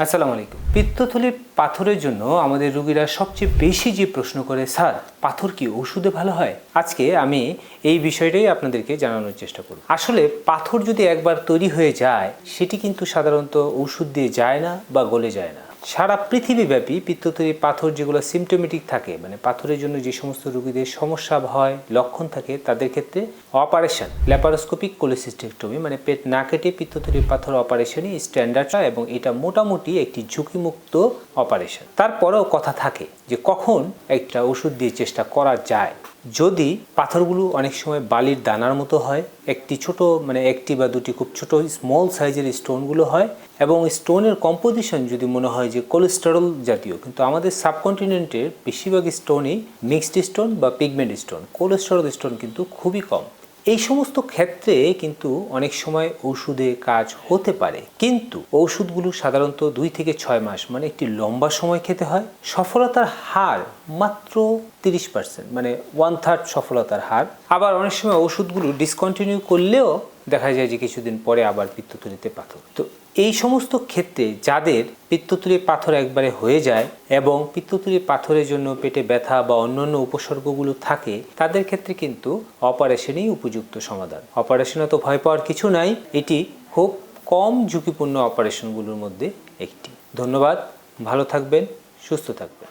আসসালামু আলাইকুম। পিত্তথলির পাথরের জন্য আমাদের রোগীরা সবচেয়ে বেশি যে প্রশ্ন করে, স্যার পাথর কি ওষুধে ভালো হয়? আজকে আমি এই বিষয়টাই আপনাদেরকে জানানোর চেষ্টা করব। আসলে পাথর যদি একবার তৈরি হয়ে যায় সেটি কিন্তু সাধারণত ওষুধ দিয়ে যায় না বা গলে যায় না। সারা পৃথিবীব্যাপী পিত্তথলির পাথর যেগুলো সিমটোমেটিক থাকে, মানে পাথরের জন্য যে সমস্ত রোগীদের সমস্যা হয়, লক্ষণ থাকে, তাদের ক্ষেত্রে অপারেশন, ল্যাপারোস্কোপিক কোলিসিস্টেক্টমি মানে পেট না কেটে পিত্তথলির পাথর অপারেশনই স্ট্যান্ডার্ড, এবং এটা মোটামুটি একটি ঝুঁকিমুক্ত অপারেশন। তারপরেও কথা থাকে যে কখন একটা ওষুধ দিয়ে চেষ্টা করা যায়। যদি পাথরগুলো অনেক সময় বালির দানার মতো হয়, একটি ছোট মানে একটি বা দুটি খুব ছোট স্মল সাইজের স্টোনগুলো হয়, এবং স্টোনের কম্পোজিশন যদি মনে হয় যে কোলেস্টেরল জাতীয়, কিন্তু আমাদের সাবকন্টিনেন্টের বেশিরভাগ স্টোনই মিক্সড স্টোন বা পিগমেন্ট স্টোন, কোলেস্টেরল স্টোন কিন্তু খুবই কম। এই সমস্ত ক্ষেত্রে কিন্তু অনেক সময় ওষুধে কাজ হতে পারে, কিন্তু ওষুধগুলো সাধারণত 2 থেকে 6 মাস মানে একটি লম্বা সময় খেতে হয়। সফলতার হার মাত্র 30%, মানে 1/3 সফলতার হার। আবার অনেক সময় ওষুধগুলো ডিসকন্টিনিউ করলেও দেখা যায় যে কিছুদিন পরে আবার পিত্তথলিতে পাথর। তো এই সমস্ত ক্ষেত্রে যাদের পিত্তথলির পাথর একবারে হয়ে যায় এবং পিত্তথলির পাথরের জন্য পেটে ব্যথা বা অন্যান্য উপসর্গগুলো থাকে, তাদের ক্ষেত্রে কিন্তু অপারেশনই উপযুক্ত সমাধান। অপারেশনে তো ভয় পাওয়ার কিছু নাই, এটি খুব কম ঝুঁকিপূর্ণ অপারেশনগুলোর মধ্যে একটি। ধন্যবাদ, ভালো থাকবেন, সুস্থ থাকবেন।